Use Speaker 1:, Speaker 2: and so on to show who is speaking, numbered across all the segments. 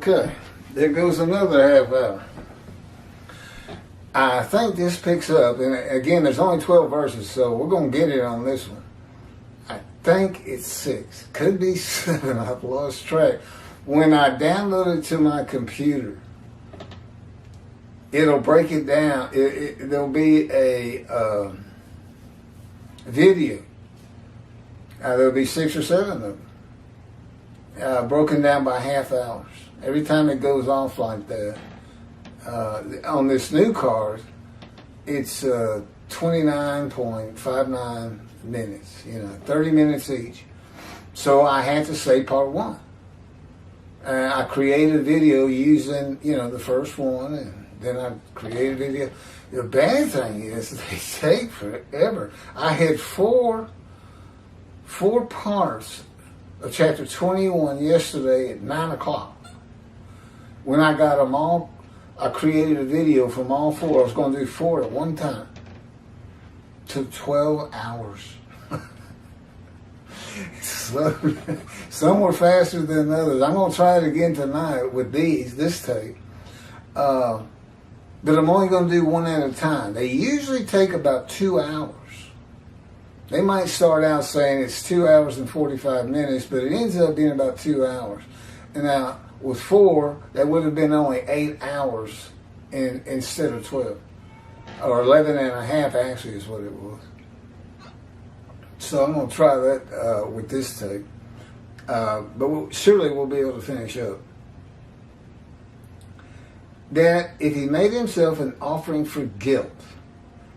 Speaker 1: Okay, there goes another half hour. I think this picks up, and again, there's only 12 verses, so we're going to get it on this one. I think it's 6. Could be 7. I've lost track. When I download it to my computer, it'll break it down. There'll be a video. There'll be 6 or 7 of them, broken down by half hours. Every time it goes off like that, on this new card, it's 29.59 minutes, 30 minutes each. So I had to say part 1. I created a video using, the first one, and then I created a video. The bad thing is they take forever. I had four parts of chapter 21 yesterday at 9 o'clock. When I got them all, I created a video from all 4. I was going to do 4 at one time. Took 12 hours. So, some were faster than others. I'm going to try it again tonight with this tape. But I'm only going to do one at a time. They usually take about 2 hours. They might start out saying it's 2 hours and 45 minutes, but it ends up being about 2 hours. And now, with 4, that would have been only 8 hours instead of 12. Or 11 and a half, actually, is what it was. So I'm going to try that with this tape. But surely we'll be able to finish up. That if he made himself an offering for guilt,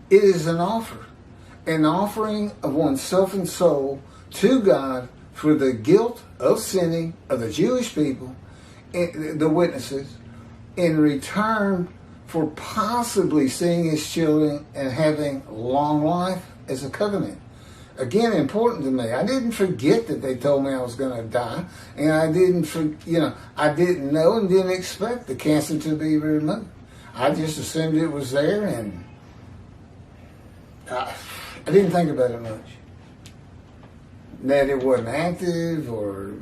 Speaker 1: it is an offering of oneself and soul to God for the guilt of sinning of the Jewish people, the witnesses, in return for possibly seeing his children and having long life as a covenant. Again, important to me. I didn't forget that they told me I was going to die, and I didn't know and didn't expect the cancer to be removed. I just assumed it was there, and I didn't think about it much. That it wasn't active, or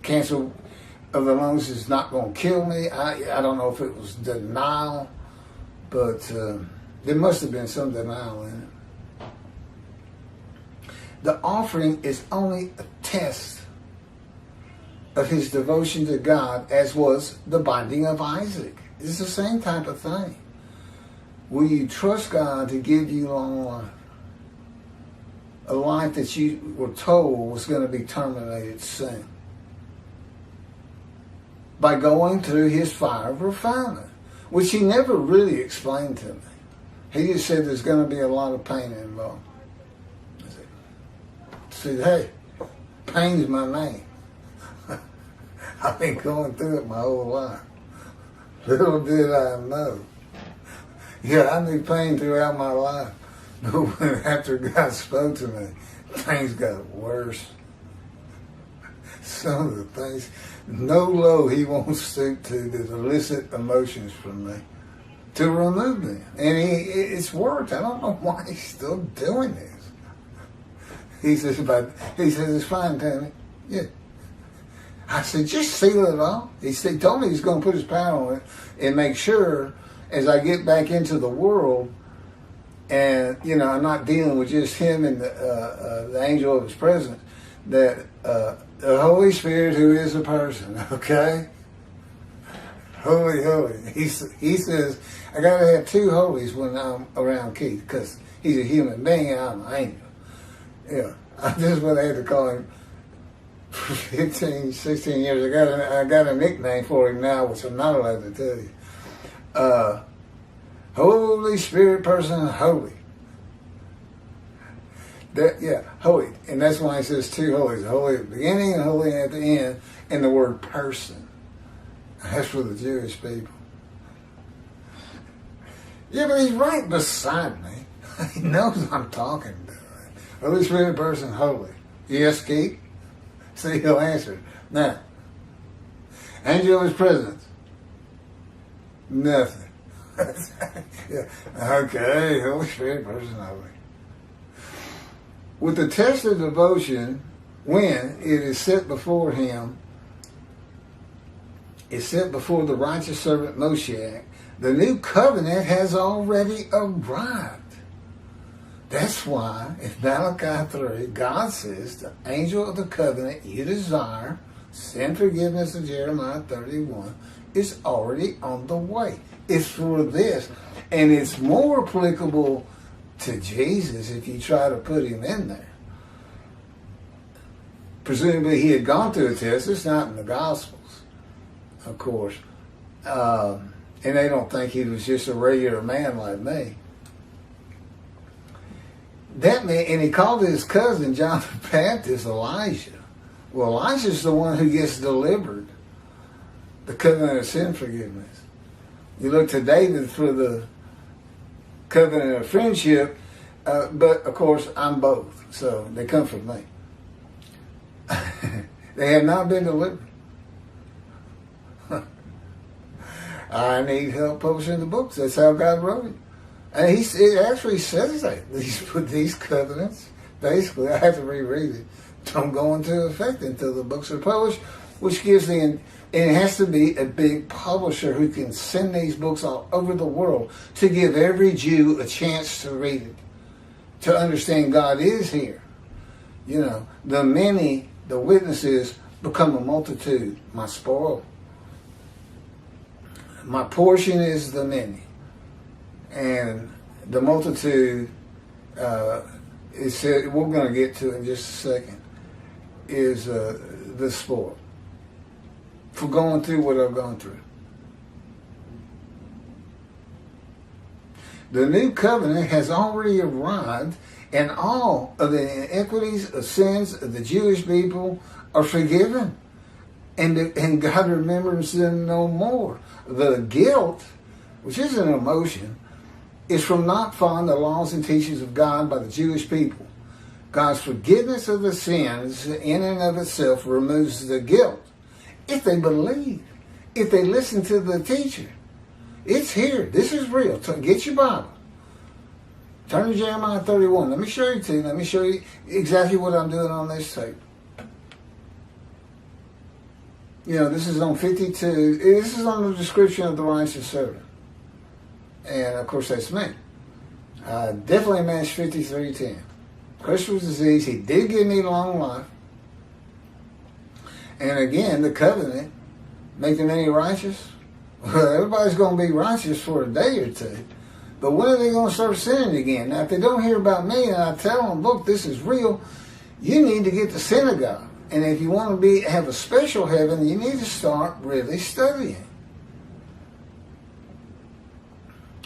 Speaker 1: cancer of the lungs is not going to kill me. I don't know if it was denial, but there must have been some denial in it. The offering is only a test of his devotion to God, as was the binding of Isaac. It's the same type of thing. Will you trust God to give you long life? A life that you were told was going to be terminated soon. By going through his fire of refinement, which he never really explained to me. He just said there's going to be a lot of pain involved. Said, hey, pain's my name. I've been going through it my whole life. Little did I know. Yeah, I knew pain throughout my life. But when after God spoke to me, things got worse. Some of the things, no low he won't stoop to elicit emotions from me, to remove them. And it's worked. I don't know why he's still doing this. He says, it's fine, Tony. Yeah. I said, just seal it all. He told me he's going to put his power on it and make sure as I get back into the world and, I'm not dealing with just him and the angel of his presence, that the Holy Spirit, who is a person, okay? Holy. He says, I got to have 2 holies when I'm around Keith, because he's a human being and I'm an angel. Yeah, this is what I had to call him for 15, 16 years. I got a nickname for him now, which I'm not allowed to tell you. Holy Spirit person, holy. Holy. And that's why he says 2 holies. Holy at the beginning and holy at the end. And the word person. That's for the Jewish people. Yeah, but he's right beside me. He knows I'm talking to him. Holy Spirit person, holy. Yes, Keith? See, he'll answer. Now, angel of his presence. Nothing. Yeah. Okay, Holy Spirit person, holy. With the test of devotion, when it is set before him, is set before the righteous servant Moshiach, the new covenant has already arrived. That's why, in Malachi 3, God says, the angel of the covenant you desire, sin forgiveness of Jeremiah 31, is already on the way. It's for this. And it's more applicable to Jesus if you try to put him in there. Presumably he had gone through a test. It's not in the Gospels, of course. And they don't think he was just a regular man like me. That man, and he called his cousin John the Baptist Elijah. Well, Elijah's the one who gets delivered, the covenant of sin forgiveness. You look to David for the covenant of friendship, but of course I'm both, so they come from me. They have not been delivered. I need help publishing the books. That's how God wrote it. And it actually says that. These covenants, basically, I have to reread it, don't go into effect until the books are published, which gives and it has to be a big publisher who can send these books all over the world to give every Jew a chance to read it, to understand God is here. You know, the many, the witnesses, become a multitude. My spoil. My portion is the many. And the multitude, is said, we're going to get to it in just a second, is the spoil. For going through what I've gone through. The new covenant has already arrived, and all of the iniquities of sins of the Jewish people are forgiven. And God remembers them no more. The guilt, which is an emotion, is from not following the laws and teachings of God by the Jewish people. God's forgiveness of the sins in and of itself removes the guilt. If they believe, if they listen to the teacher, it's here. This is real. So get your Bible. Turn to Jeremiah 31. Let me show you two. Let me show you exactly what I'm doing on this tape. You know, this is on 52. This is on the description of the righteous servant. And, of course, that's me. Definitely matched 53:10. Crushed with disease. He did give me long life. And, again, the covenant, make the many righteous. Well, everybody's going to be righteous for a day or two. But when are they going to start sinning again? Now, if they don't hear about me and I tell them, look, this is real, you need to get to synagogue. And if you want to have a special heaven, you need to start really studying.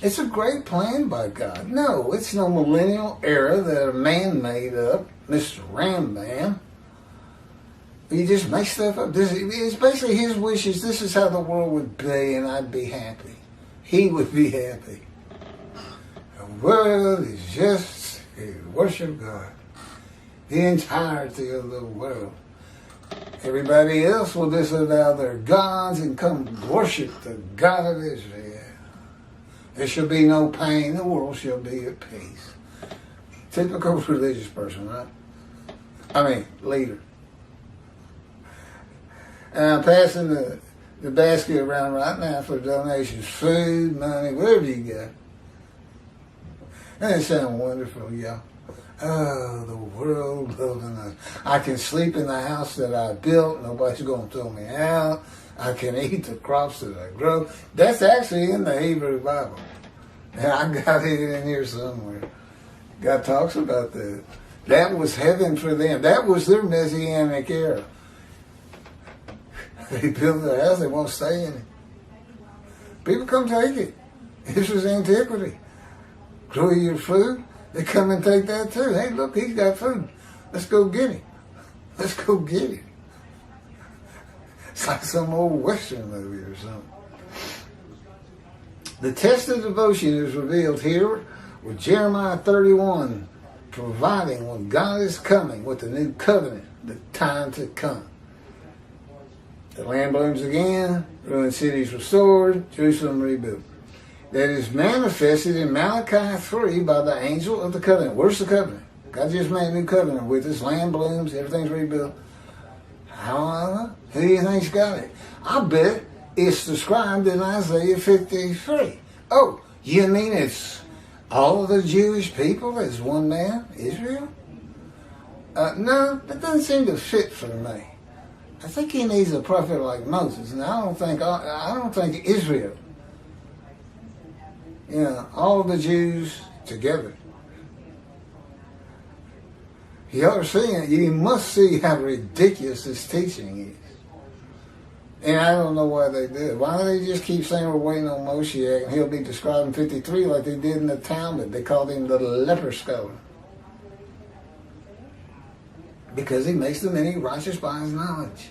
Speaker 1: It's a great plan by God. No, it's no millennial era that a man made up, Mr. Ramban. You just make stuff up. It's basically his wishes. This is how the world would be, and I'd be happy. He would be happy. The world is just to worship God. The entirety of the world. Everybody else will disavow their gods and come worship the God of Israel. There shall be no pain. The world shall be at peace. Typical religious person, right? I mean, leader. And I'm passing the basket around right now for donations. Food, money, whatever you got. And it sounds wonderful, y'all. Oh, the world loving us. I can sleep in the house that I built. Nobody's going to throw me out. I can eat the crops that I grow. That's actually in the Hebrew Bible. And I got it in here somewhere. God talks about that. That was heaven for them. That was their Messianic era. They built their house. They won't stay in it. People come take it. This was antiquity. Grow your food. They come and take that too. Hey, look, he's got food. Let's go get him. Let's go get him. It's like some old Western movie or something. The test of devotion is revealed here with Jeremiah 31, providing when God is coming with the new covenant, the time to come. The land blooms again, ruined cities restored, Jerusalem rebuilt. That is manifested in Malachi 3 by the angel of the covenant. Where's the covenant? God just made a new covenant with us. Land blooms, everything's rebuilt. How? Who do you think's got it? I bet it's described in Isaiah 53. Oh, you mean it's all of the Jewish people as one man, Israel? No, that doesn't seem to fit for me. I think he needs a prophet like Moses, and I don't think Israel. You know, all of the Jews together. You must see how ridiculous this teaching is. And I don't know why they do it. Why do they just keep saying we're waiting on Moshiach and he'll be described in 53 like they did in the Talmud? They called him the leper scholar. Because he makes the many righteous by his knowledge.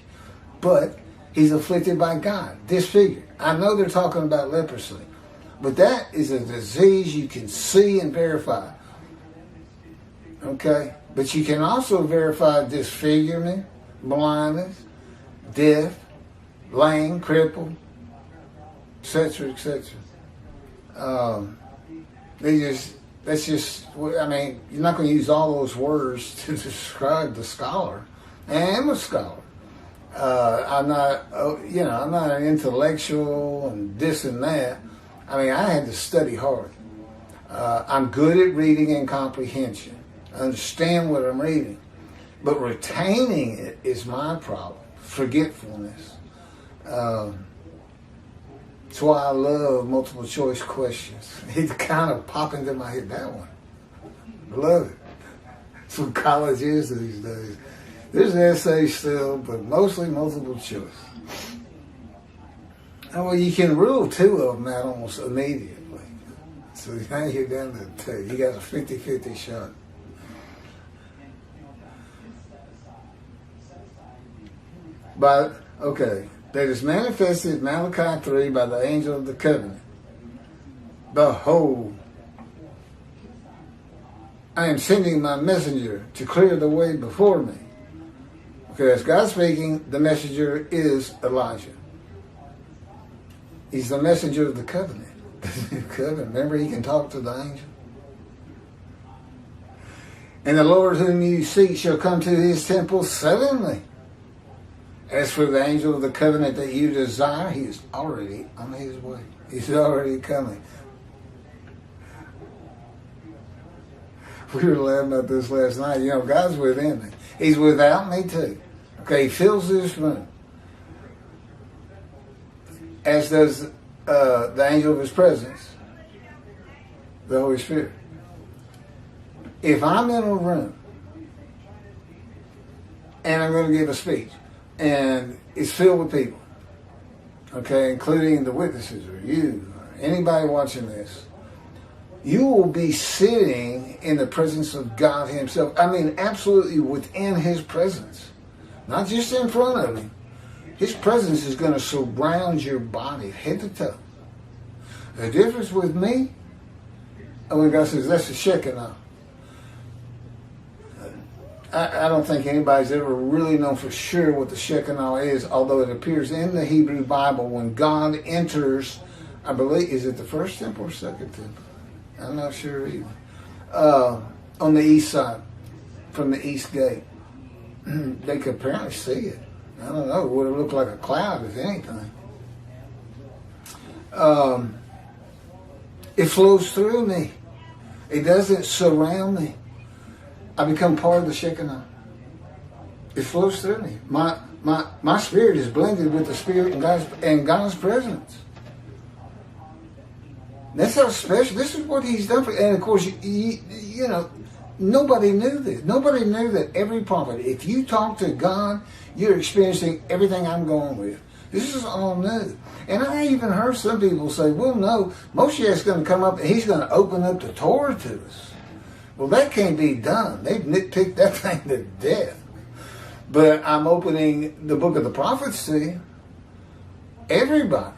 Speaker 1: But he's afflicted by God, disfigured. I know they're talking about leprosy. But that is a disease you can see and verify. Okay? But you can also verify disfigurement, blindness, death, lame, crippled, etc., etc. You're not going to use all those words to describe the scholar. And I am a scholar. I'm not an intellectual and this and that. I mean, I had to study hard. I'm good at reading and comprehension. I understand what I'm reading. But retaining it is my problem. Forgetfulness. That's why I love multiple choice questions. It kind of pop into my head, that one. I love it. That's what college is these days. There's essays still, but mostly multiple choice. And well, you can rule two of them out almost immediately. So now you're down to two. You got a 50-50 shot. But, okay. That is manifested, Malachi 3, by the angel of the covenant. Behold, I am sending my messenger to clear the way before me. Okay, as God speaking, the messenger is Elijah. He's the messenger of the covenant. The covenant. Remember, he can talk to the angel. And the Lord whom you seek shall come to his temple suddenly. As for the angel of the covenant that you desire, he is already on his way. He's already coming. We were laughing about this last night. You know, God's within me. He's without me too. Okay, he fills this room. As does the angel of his presence, the Holy Spirit. If I'm in a room and I'm going to give a speech, and it's filled with people, okay, including the witnesses or you or anybody watching this, you will be sitting in the presence of God himself. I mean, absolutely within his presence. Not just in front of him. His presence is going to surround your body head to toe. The difference with me, when God says, that's the Shekinah. I don't think anybody's ever really known for sure what the Shekinah is, although it appears in the Hebrew Bible when God enters, I believe, is it the first temple or second temple? I'm not sure either. On the east side, from the east gate. They could apparently see it. I don't know. It would have looked like a cloud, if anything. It flows through me. It doesn't surround me. I become part of the Shekinah. It flows through me. My spirit is blended with the Spirit and God's presence. That's how special. This is what he's done for. And of course, you know, nobody knew this. Nobody knew that every prophet, if you talk to God, you're experiencing everything I'm going with. This is all new. And I even heard some people say, well, no, Moshiach's going to come up and he's going to open up the Torah to us. Well, that can't be done. They've nitpicked that thing to death. But I'm opening the book of the prophets to you. Everybody.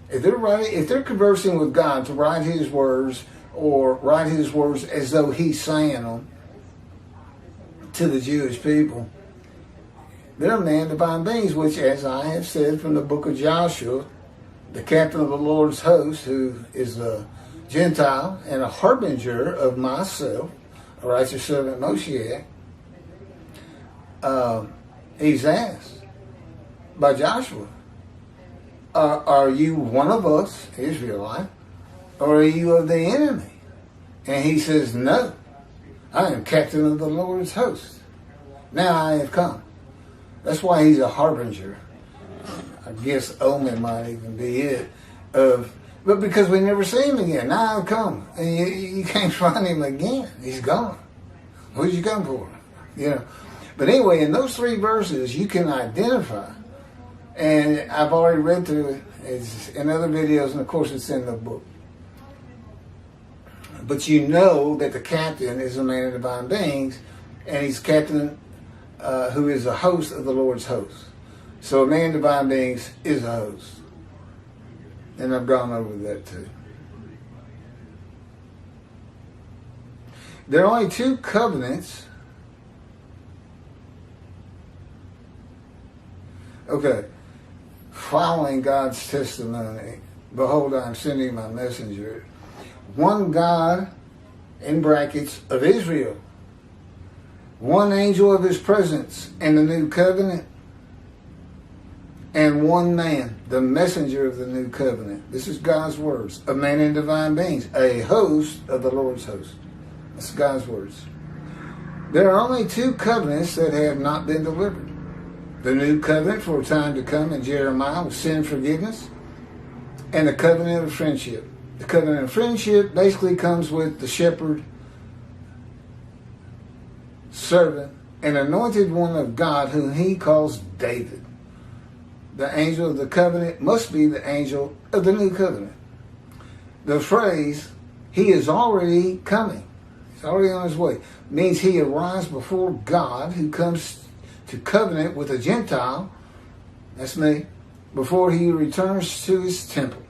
Speaker 1: If they're conversing with God to write his words, or write his words as though he's saying them to the Jewish people, they're man divine beings, which, as I have said from the book of Joshua, the captain of the Lord's host, who is a Gentile and a harbinger of myself, a righteous servant Moshiach, he's asked by Joshua, Are you one of us, Israelite, or are you of the enemy? And he says, no, I am captain of the Lord's host. Now I have come. That's why he's a harbinger. I guess omen might even be it. But because we never see him again, now I've come. And you can't find him again. He's gone. Who'd you come for? You know. But anyway, in those 3 verses, you can identify. And I've already read through it. It's in other videos, and of course it's in the book. But you know that the captain is a man of divine beings, and he's captain who is a host of the Lord's host. So a man of divine beings is a host. And I've gone over that too. There are only 2 covenants. Okay. Following God's testimony, behold, I am sending my messenger. One God, in brackets, of Israel. One angel of his presence in the new covenant. And one man, the messenger of the new covenant. This is God's words. A man in divine beings. A host of the Lord's host. That's God's words. There are only 2 covenants that have not been delivered. The new covenant for a time to come in Jeremiah with sin forgiveness. And the covenant of friendship. The covenant of friendship basically comes with the shepherd, servant, and anointed one of God whom he calls David. The angel of the covenant must be the angel of the new covenant. The phrase, he is already coming, he's already on his way, means he arrives before God who comes to covenant with a Gentile, that's me, before he returns to his temple.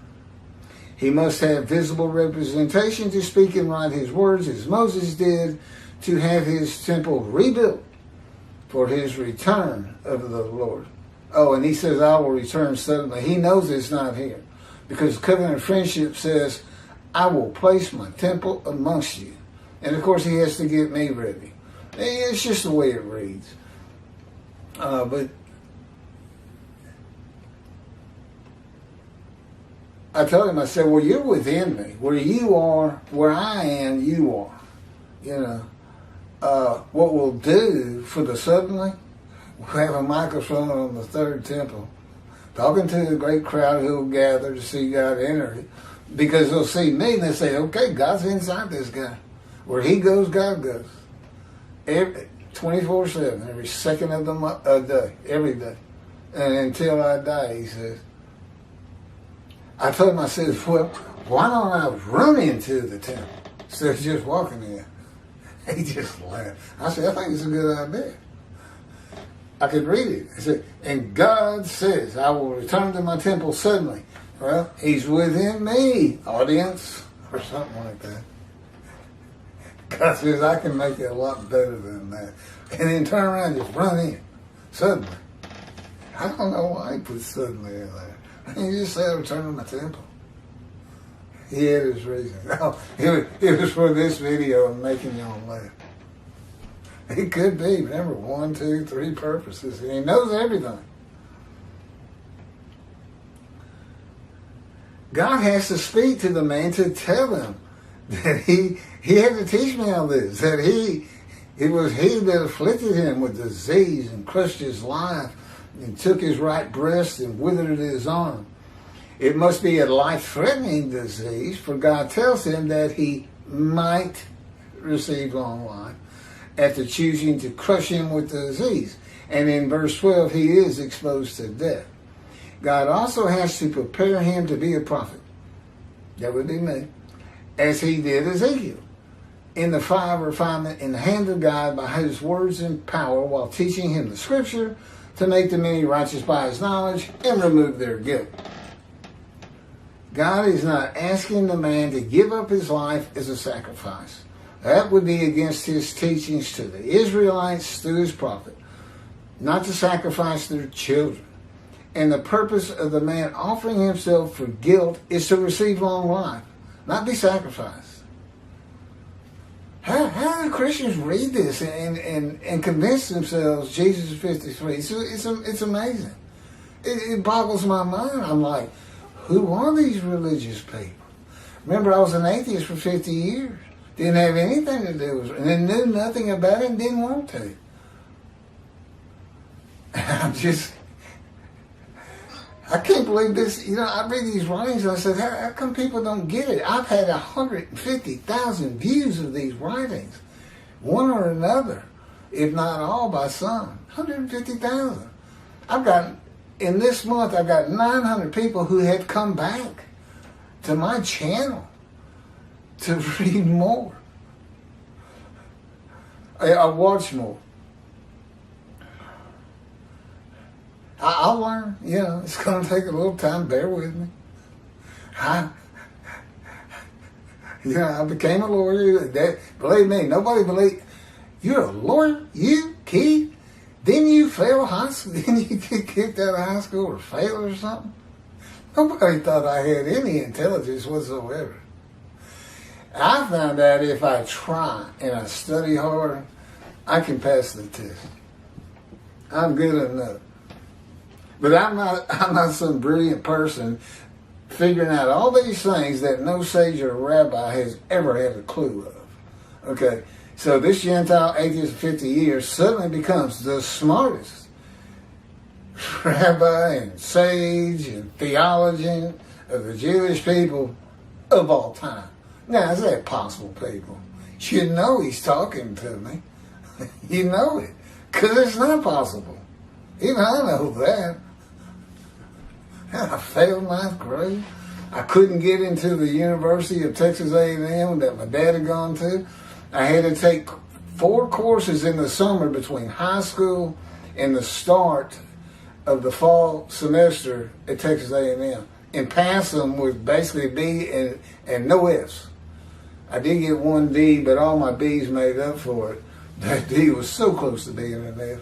Speaker 1: He must have visible representation to speak and write his words as Moses did to have his temple rebuilt for his return of the Lord. Oh, and he says, I will return suddenly. He knows it's not here. Because covenant of friendship says, I will place my temple amongst you. And of course, he has to get me ready. It's just the way it reads. But I told him, I said, well, you're within me. Where you are, where I am, you are. You know, what we'll do for the suddenly, we'll have a microphone on the third temple, talking to the great crowd who will gather to see God enter it. Because they'll see me and they'll say, okay, God's inside this guy. Where he goes, God goes. 24/7, every second of the day, every day. And until I die, he says. I told him, I said, well, why don't I run into the temple instead of just walking in? He just laughed. I said, I think it's a good idea. I could read it. He said, and God says, I will return to my temple suddenly. Well, he's within me, audience, or something like that. God says, I can make it a lot better than that. And then turn around and just run in, suddenly. I don't know why he put suddenly in there. He just said, return to my temple. He had his reason. No, it was for this video and making y'all laugh. It could be. Remember, 1, 2, 3 purposes. And he knows everything. God has to speak to the man to tell him that he had to teach me all this. That it was he that afflicted him with disease and crushed his life and took his right breast and withered his arm. It must be a life-threatening disease, for God tells him that he might receive long life after choosing to crush him with the disease. And in verse 12, he is exposed to death. God also has to prepare him to be a prophet. That would be me. As he did Ezekiel. In the fire of refinement in the hand of God by his words and power, while teaching him the scripture to make the many righteous by his knowledge and remove their guilt. God is not asking the man to give up his life as a sacrifice. That would be against his teachings to the Israelites through his prophet, not to sacrifice their children. And the purpose of the man offering himself for guilt is to receive long life, not be sacrificed. How do Christians read this and convince themselves Jesus is 53? It's amazing. It boggles my mind. I'm like, who are these religious people? Remember, I was an atheist for 50 years. Didn't have anything to do with it. And knew nothing about it and didn't want to. I'm just... I can't believe this. You know, I read these writings and I said, how come people don't get it? I've had 150,000 views of these writings. One or another, if not all by some. 150,000. I've got, in this month, I've got 900 people who have come back to my channel to read more. I watch more. I'll learn. You know, it's going to take a little time. Bear with me. I became a lawyer. Believe me, nobody believed. You're a lawyer? You, Keith? Didn't you fail high school? Didn't you get kicked out of high school or fail or something? Nobody thought I had any intelligence whatsoever. I found out if I try and I study hard, I can pass the test. I'm good enough. But I'm not some brilliant person figuring out all these things that no sage or rabbi has ever had a clue of. Okay, so this Gentile atheist of 50 years suddenly becomes the smartest rabbi and sage and theologian of the Jewish people of all time. Now, is that possible, people? You know he's talking to me. You know it, because it's not possible. Even I know that. I failed ninth grade. I couldn't get into the University of Texas A&M that my dad had gone to. I had to take 4 courses in the summer between high school and the start of the fall semester at Texas A&M, and pass them with basically B and no F's. I did get 1 D, but all my B's made up for it. That D was so close to being an F. It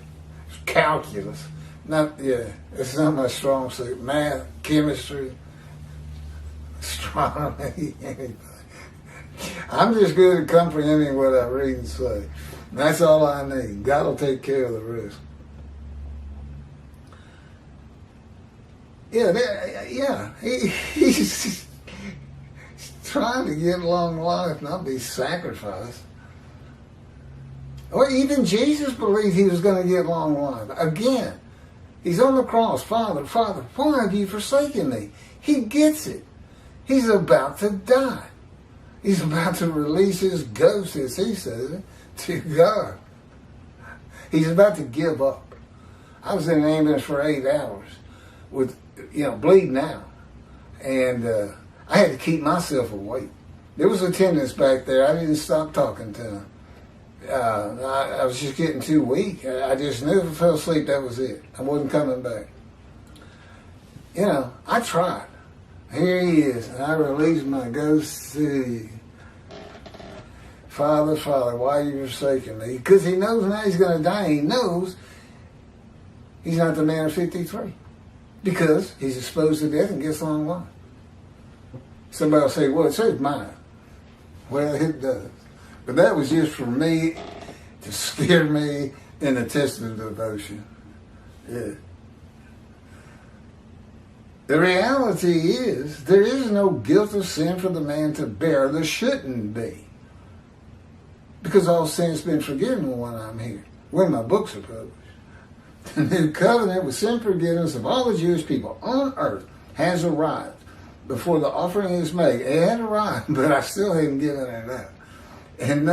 Speaker 1: was calculus. It's not my strong suit. Math, chemistry, astronomy, anything. I'm just good at comprehending what I read and say. And that's all I need. God will take care of the rest. He's trying to get long life, not be sacrificed. Or even Jesus believed he was going to get long life. Again, he's on the cross. Father, Father, why have you forsaken me? He gets it. He's about to die. He's about to release his ghost, as he says, to God. He's about to give up. I was in an ambulance for 8 hours with, bleeding out. And I had to keep myself awake. There was attendants back there. I didn't stop talking to them. I was just getting too weak. I just knew if I fell asleep, that was it. I wasn't coming back. I tried. Here he is, and I released my ghost to you. Father, Father, why are you forsaking me? Because he knows now he's going to die. He knows he's not the man of 53. Because he's exposed to death and gets long life. Somebody will say, well, it says mine. Well, it does. But that was just for me to scare me in a test of devotion. Yeah. The reality is, there is no guilt of sin for the man to bear. There shouldn't be. Because all sin's been forgiven when I'm here, when my books are published. The new covenant with sin forgiveness of all the Jewish people on earth has arrived before the offering is made. It had arrived, but I still haven't given it out. And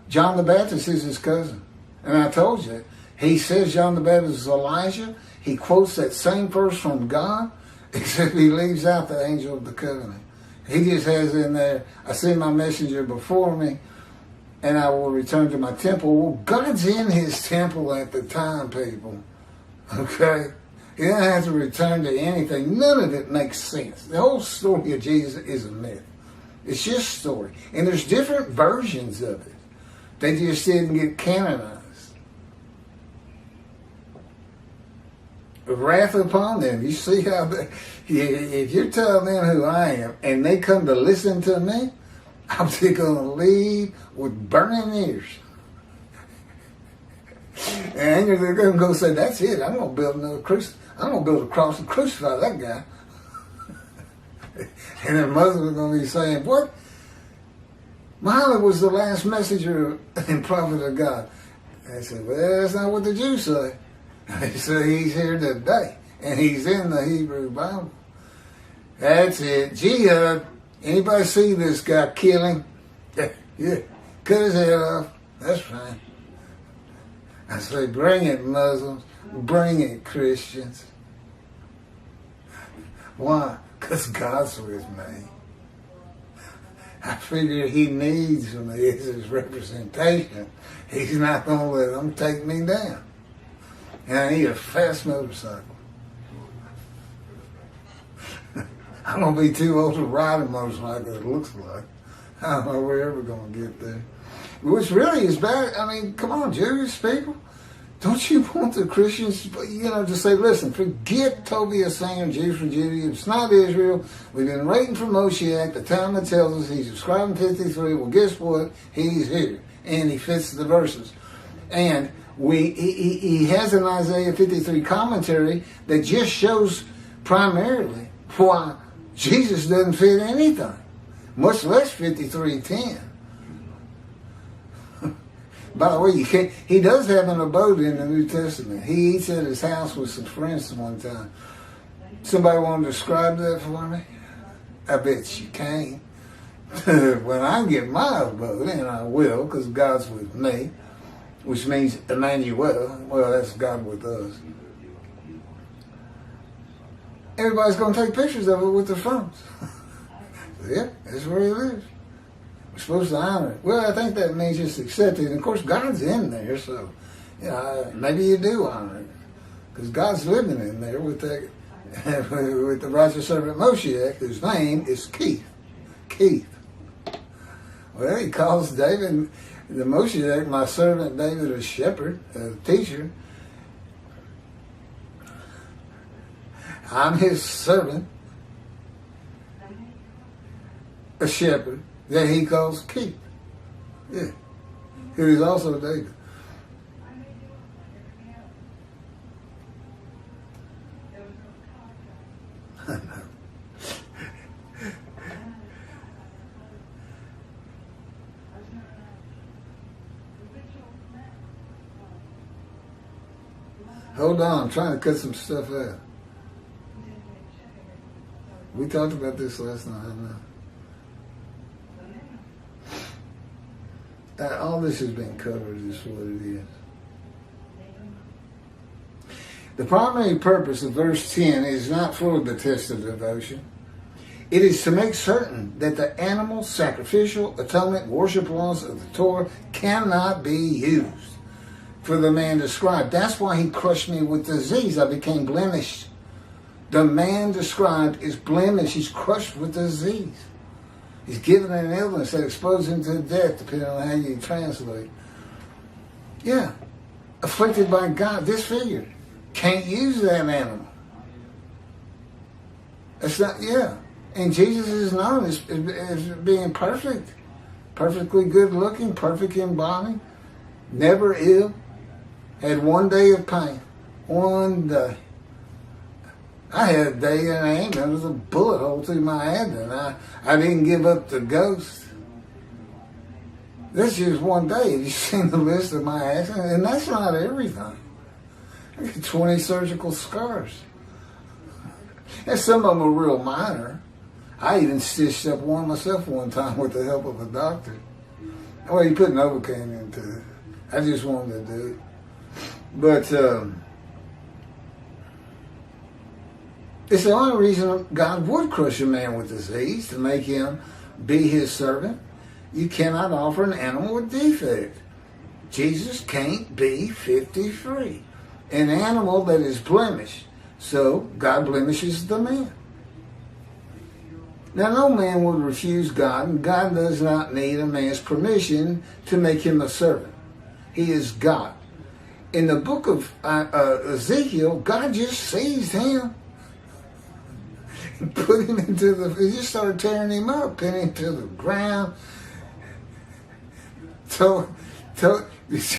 Speaker 1: John the Baptist is his cousin. And I told you, he says John the Baptist is Elijah. He quotes that same verse from God, except he leaves out the angel of the covenant. He just has in there, I send my messenger before me, and I will return to my temple. Well, God's in his temple at the time, people. Okay? He doesn't have to return to anything. None of it makes sense. The whole story of Jesus is a myth. It's just a story. And there's different versions of it. They just didn't get canonized. Wrath upon them. You see how if you're telling them who I am and they come to listen to me, I'm just going to leave with burning ears. And they're going to go say, that's it. I'm going to build another I'm going to build a cross and crucify that guy. And the Muslims are going to be saying, what? Muhammad was the last messenger and prophet of God. They said, well, that's not what the Jews say. They say he's here today. And he's in the Hebrew Bible. That's it. Jihad. Anybody see this guy killing? Yeah. Cut his head off. That's fine. I say, bring it, Muslims. Bring it, Christians. Why? Because God's with me. I figure he needs me as his representation. He's not going to let them take me down. And I need a fast motorcycle. I'm going to be too old to ride a motorcycle, it looks like. I don't know if we're ever going to get there. Which really is bad. I mean, come on, Jewish people. Don't you want the Christians, to say, listen, forget Tobiah saying Jews from Judaism. It's not Israel. We've been waiting for Moshiach. The Talmud tells us he's described in 53. Well, guess what? He's here. And he fits the verses. And he has an Isaiah 53 commentary that just shows primarily why Jesus doesn't fit anything, much less 53:10. By the way, he does have an abode in the New Testament. He eats at his house with some friends one time. Somebody want to describe that for me? I bet you can. When I get my abode, and I will, because God's with me, which means Emmanuel, well, that's God with us. Everybody's going to take pictures of it with their phones. Yeah, that's where he lives. We're supposed to honor it. Well, I think that means just accept it. And of course, God's in there, so maybe you do honor it, because God's living in there with that, with the righteous servant Moshiach, whose name is Keith. Keith. Well, he calls David, the Moshiach, my servant David, a shepherd, a teacher. I'm his servant, a shepherd, that he calls Keith. Yeah. Who is also David. Hold on, I'm trying to cut some stuff out. We talked about this last night, I know. All this has been covered, is what it is. The primary purpose of verse 10 is not for the test of devotion. It is to make certain that the animal, sacrificial, atonement, worship laws of the Torah cannot be used for the man described. That's why he crushed me with disease. I became blemished. The man described is blemished. He's crushed with disease. He's given an illness that exposed him to death, depending on how you translate. Yeah. Afflicted by God, disfigured. Can't use that animal. It's not, yeah. And Jesus is known as being perfect. Perfectly good looking, perfect in body, never ill. Had one day of pain. One day. I had a day and a half. There was a bullet hole through my head, and I didn't give up the ghost. That's just one day. Have you seen the list of my accidents? And that's not everything. I got 20 surgical scars. And some of them are real minor. I even stitched up one myself one time with the help of a doctor. Well, he put Novocaine into it. I just wanted to do it. But it's the only reason God would crush a man with disease, to make him be his servant. You cannot offer an animal with defect. Jesus can't be 53. An animal that is blemished. So God blemishes the man. Now, no man would refuse God, and God does not need a man's permission to make him a servant. He is God. In the book of Ezekiel, God just seized him. Put him into he just started tearing him up, pinning him to the ground.